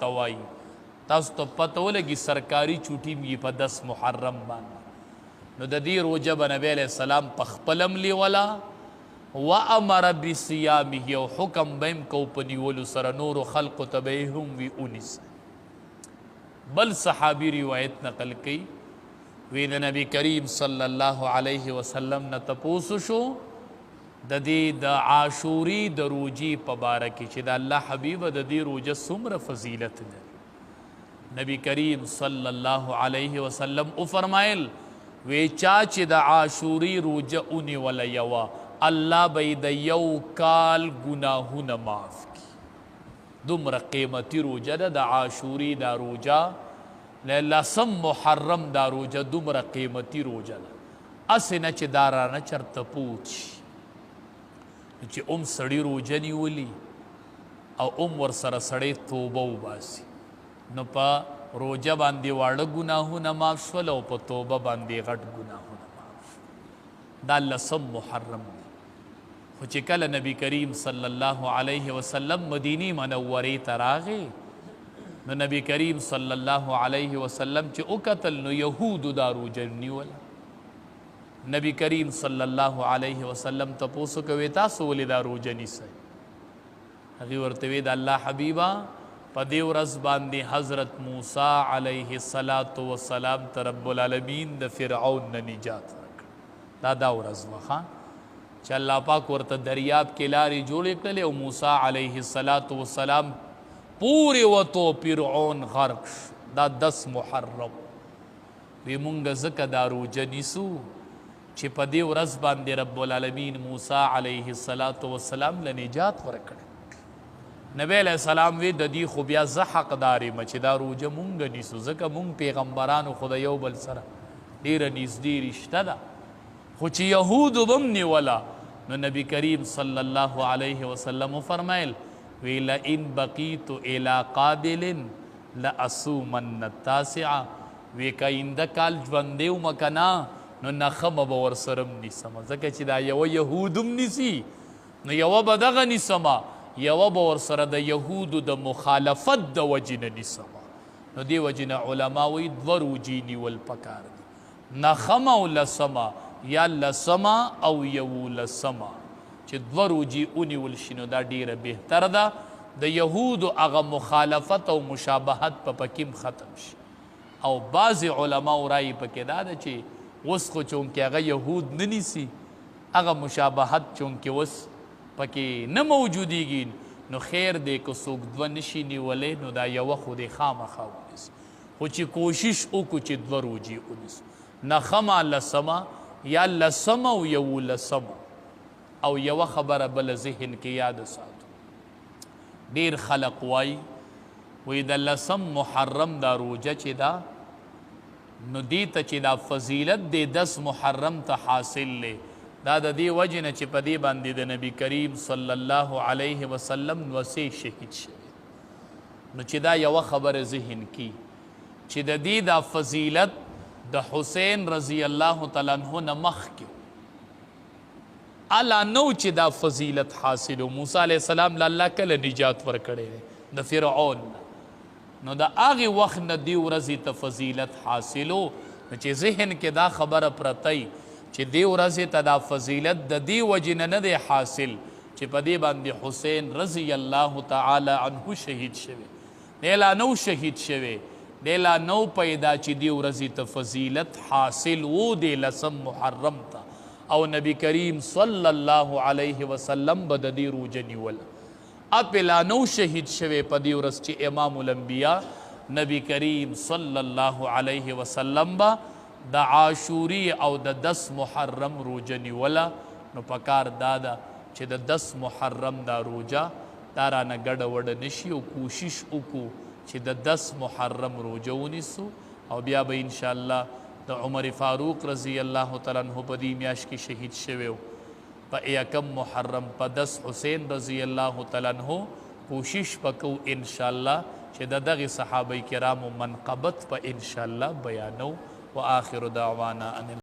توای تاسو ته پته ولګي سرکاري چوټي می په 10 محرم باندې نو د دې روزه به نبی علیہ السلام په خپلم لیولا وامر بصيامه او حکم بهم کو په نیولو سره نور خلق تبعهم وی اونس بل صحابي روایت نقل کړي وی د نبی کریم صلی الله علیه وسلم نه تپوسو شو د دې د عاشوري د روزي په باره کې چې د الله حبیب د دې روزه څومره فضیلت ده نبی کریم صلی الله علیه وسلم او فرمایل وی چا چې د عاشوري روزه اونې ولا یوا الله به د یو کال ګناهونه معاف کړي دومره قیمتي روزه ده د عاشوري دا روزه لسم محرم دا روزه دومره قیمتي روزه ده اسې نه چې دا رانه چرته پوچ چې سړی روزه نیولي او ورسره سړی توبه وباسي نو په روزه باندې واړه ګناهونه معاف شول او په توبه باندې غټ ګناهونه معاف شول دا لسم محرم دی خو چې کله نبی کریم صلی الله علیه وسلم مدینی منورې ته راغی نو نبی کریم صلی الله علیه وسلم چې وکتل نو یهودو دا روزه نیوله نبی کریم صلی الله علیه وسلم تپوسو کوي تاسو ولې دا روزه نیسئ هغې ورته وی د الله حبیبه په دې ورځ باندې حضرت موسی علیه السلام ته رب العالمین د فرعون نه نجات ورکړ دا ورځ وه چې الله پاک ورته دریاب کې لارې جوړې کړلې او موسی علیه السلام پورې وتو فرعون غرق دا 10 محرم وی مونږ ځکه دا روزه نیسو چې په دې ورځ باندې رب العالمین موسی علیه السلام له نجات ورکړ نبی علیہ السلام وی د دې خو بیا زه حقدار یم چې دا روزه مونږ نیسو ځکه مونږ پیغمبرانو خو د یو بل سره ډېره نږدې رشته ده خو چې یهودو به هم نیوله نو نبی کریم صلی الله علیه وسلم فرمایل وی لئن بقیت الی قابل لاصومن التاسعه وی که آینده کال ژوندی وم که نه نو نخمه به ورسره هم نیسمه ځکه چې دا یوه یهود هم نیسي نو یوه به دغه نیسمه یوه به ورسره د یهودو د مخالفت د وجې نه نیسمه نو دې وجې نه علما وایي 2 روزې نیول پکار دي نخمه او لسمه یا لسمه او 11 چې 2 روزې ونیول شي نو دا ډېره بهتره ده د یهودو هغه مخالفت او مشابهت په پکې ختم شي او بعضې علماو رایې پکې دا ده چې اوس خو چونکې هغه یهود نه نیسي هغه مشابهت چونکې اوس پکې نه موجودیږي نو خیر دی که څوک 2 نشي نیولی نو دا یوه خو دی خامخا ونیسي خو چې کوشش وکړو چې 2 روزې ونیسو نخمه لسمه یا لسمه او 11 او یوه خبره بله ذهن کې یاد ساتو ډېر خلق وایي د لسم محرم دا روزه چې دا نو دې ته چې دا فضیلت دی 10 محرم ته حاصل دی دا د دې وجې نه چې په دې باندې د نبی کریم صلی الله علیه وسلم نوسې شهید شوی نو چې دا یوه خبره ذهن کی چې د دې دا فضیلت د حسین رضی الله تعالی عنه نه مخکې الا نو چې دا فضیلت حاصل موسی علیه السلام له الله کله نجات ورکړی د فرعون نو د هغې وخت نه دې ورځې ته فضیلت حاصلو نو چې ذهن کې دا خبره پرتی چې دې ورځې ته دا فضیلت د دې وجې نه دی حاصل چې په دې باندې حسین رضی الله تعالی عنه شهید شوی دی لا نو شهید شوی دی لا نو پیدا چې دې ورځې ته فضیلت حاصل و دی لسم محرم ته او نبی کریم صلی الله علیه وسلم به د دې روزه نیوله اپلا نو شهید شوی په دې ورځ چې امام الانبیاء نبی کریم صلی الله علیه وسلم به د عاشوري او د 10 محرم روزه نیوله نو پکار دا ده چې د 10 محرم دا روزه دا رانه ګډه وډه نشي او کوشش وکړو چې د 10 محرم روزه ونیسو او بیا به انشاءالله د عمر فاروق رضی الله تعالی عنه په دې میاشت کې شهید شوی په 1 محرم په 10 حسین رضی الله تعالی عنه کوشش وکړو انشاءالله چې د دغه صحابه کرامو منقبت په انشاءالله بیانو واخر دعوانا ان